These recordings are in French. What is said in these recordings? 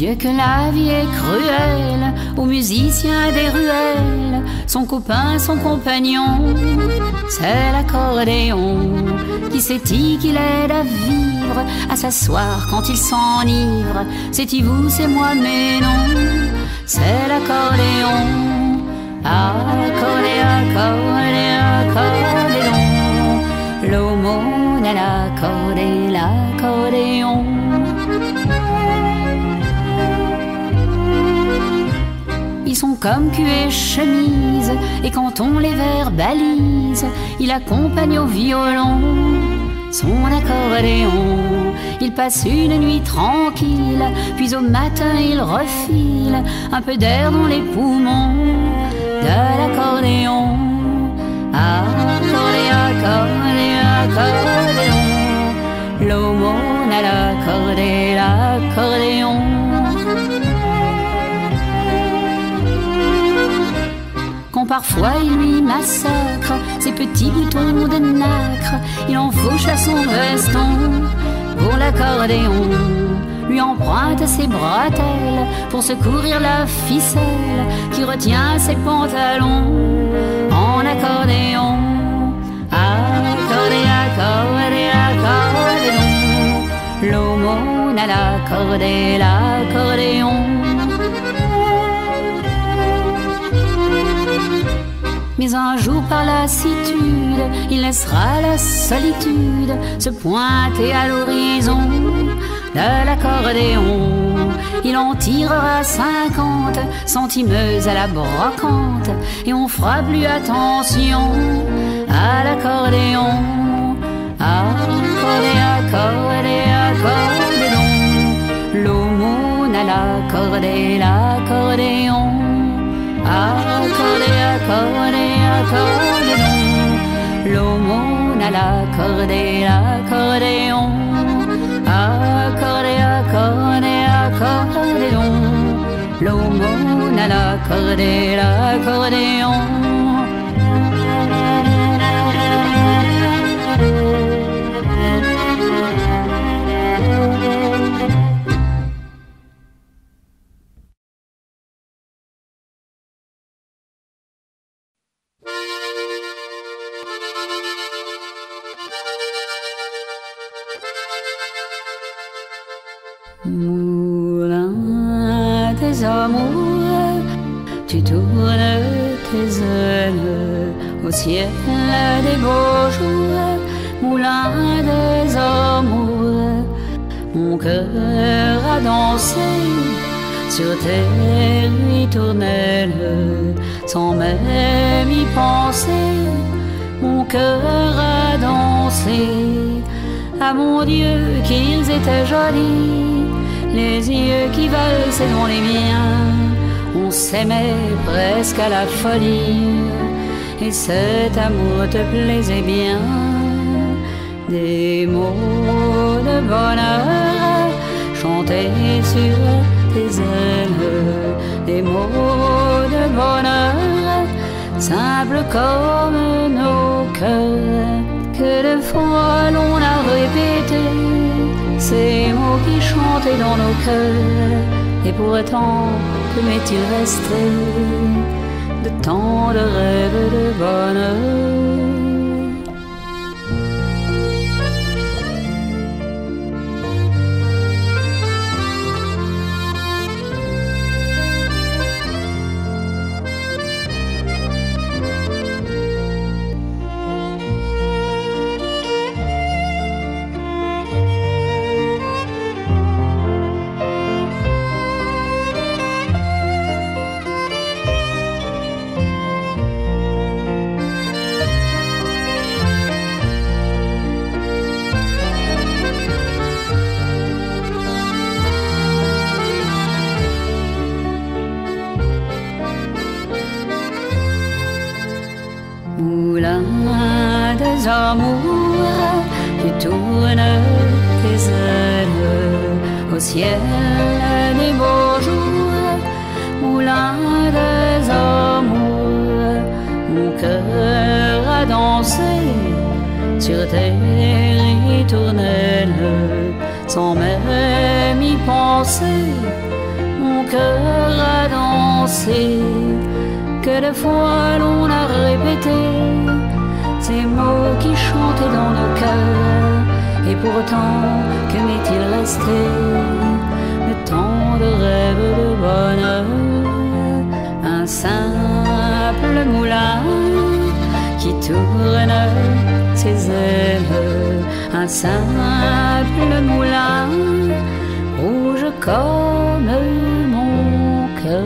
Dieu que la vie est cruelle, aux musiciens des ruelles, son copain, son compagnon, c'est l'accordéon qui s'étille, qui l'aide à vivre, à s'asseoir quand il s'enivre. C'est-y vous, c'est moi, mais non, c'est l'accordéon. Accordé, accordé, accordéon, l'aumône à l'accordé, l'accordéon. Ils sont comme cul et chemise, et quand on les verbalise, il accompagne au violon son accordéon. Il passe une nuit tranquille, puis au matin il refile un peu d'air dans les poumons de l'accordéon. Accordé, accordé, accordéon, l'aumône à l'accordé, l'accordéon. Quand parfois il lui massacre ses petits boutons de nacre, il en fauche à son veston pour l'accordéon, lui emprunte ses bretelles pour secourir la ficelle qui retient ses pantalons en accordéon. Accordé, accordé, accordéon, l'aumône à l'accordé, l'accordéon. Mais un jour par lassitude, il laissera la solitude se pointer à l'horizon de l'accordéon. Il en tirera 50 centimeuses à la brocante, et on fera plus attention à l'accordéon. Accordé, accordé, accordéon, l'aumône à l'accordé, l'accordéon. Accordé, accordé, accordéon, l'aumône à l'accordé, l'accordéon. Accordé, accordé, accordéon, l'aumône à l'accordé, l'accordéon. Moulin des amours, tu tournes tes ailes au ciel des beaux jours. Moulin des amours, mon cœur a dansé sur tes ritournelles sans même y penser. Mon cœur a dansé. Ah mon Dieu, qu'ils étaient jolis, les yeux qui valsaient dans les miens. On s'aimait presque à la folie, et cet amour te plaisait bien. Des mots de bonheur chantés sur tes ailes, des mots de bonheur simples comme nos cœurs, que de fois l'on a répété ces mots qui chantaient dans nos cœurs. Et pourtant, que m'est-il resté de tant de rêves de bonheur? Moulin des amours, tu tournes tes ailes au ciel des beaux jours. Moulin des amours, mon cœur a dansé sur tes ritournelles sans même y penser. cœur a dansé, que de fois l'on a répété ces mots qui chantaient dans nos cœurs. Et pourtant, que m'est-il resté de tant de rêves de bonheur? Un simple moulin qui tourne ses ailes, un simple moulin rouge comme mon cœur.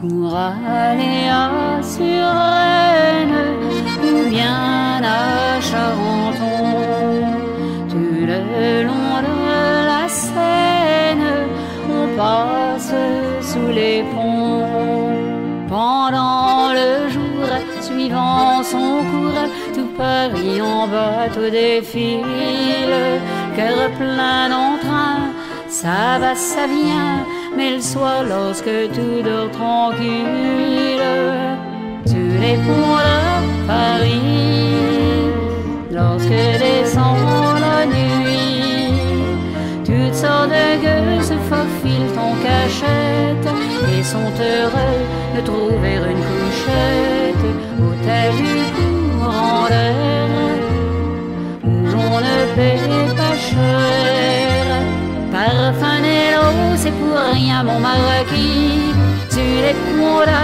pour aller à Suresnes ou bien à Charenton. Tout le long de la Seine, on passe sous les ponts. Pendant le jour, suivant son cours, tout Paris en bateau défile. Cœur plein d'entrain, ça va, ça vient, mais le soir, lorsque tout dort tranquille, sur les ponts de Paris, lorsque descend la nuit, toutes sortes de gueux se faufilent en cachette et sont heureux de trouver une couchette au tel du courant d'air, où l'on ne paie pas cher. Parfum et l'eau, c'est pour rien mon marquis, sur les ponts de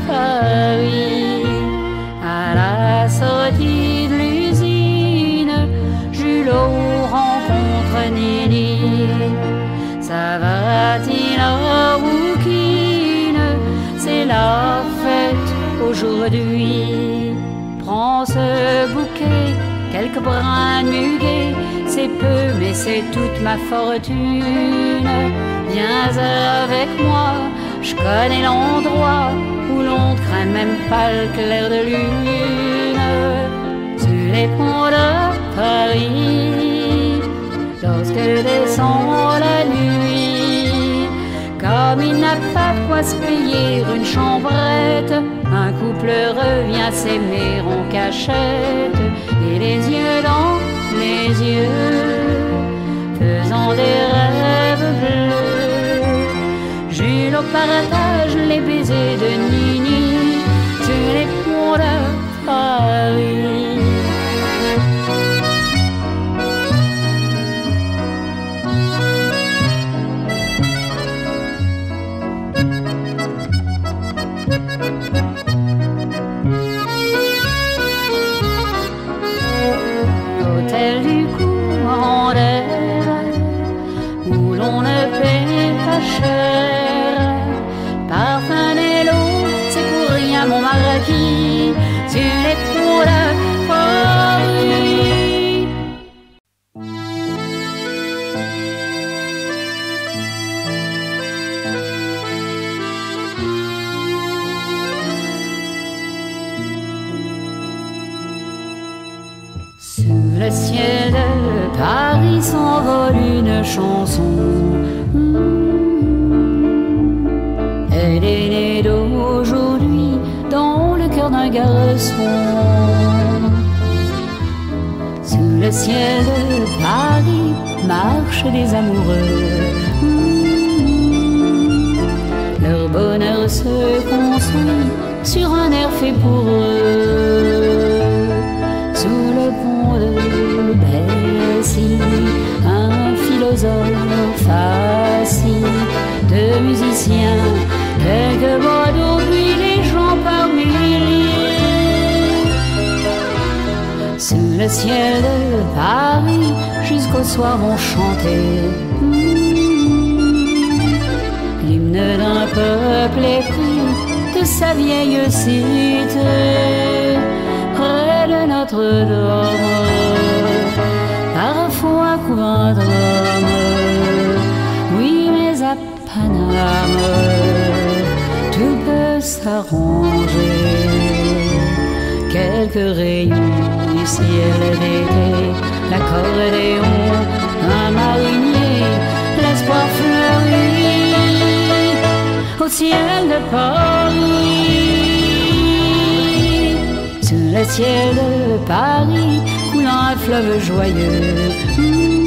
Paris, à la sortie de aujourd'hui. Prends ce bouquet, quelques brins de muguet, c'est peu mais c'est toute ma fortune. Viens avec moi, je connais l'endroit où l'on ne craint même pas le clair de lune. Sur les ponts de Paris, lorsque descend la nuit, comme il n'a pas de quoi se payer une chambrette, un couple revient s'aimer en cachette, et les yeux dans les yeux, faisant des rêves bleus. Jules au partage les baisers de Nini sur les ponts de Paris. L'hôtel du courant d'air, où l'on ne paie pas cher. Parfum et l'eau, c'est pour rien mon marquis, sur les ponts de Paris. Sous le ciel de Paris s'envole une chanson. Elle est née d'aujourd'hui dans le cœur d'un garçon. Sous le ciel de Paris marchent des amoureux. Leur bonheur se construit sur un air fait pour eux. Sous le pont de Bercy, un philosophe assis, deux musiciens, quelques badauds, puis les gens par milliers. Sous le ciel de Paris, jusqu'au soir vont chanter l'hymne d'un peuple épris de sa vieille cité. Près de Notre-Dame, parfois couvre un drame. Oui, mais à Paname, tout peut s'arranger. Quelques rayons du ciel d'été, l'accordéon, un marinier, l'espoir fleurit au ciel de Paris. Sous le ciel de Paris coulant un fleuve joyeux.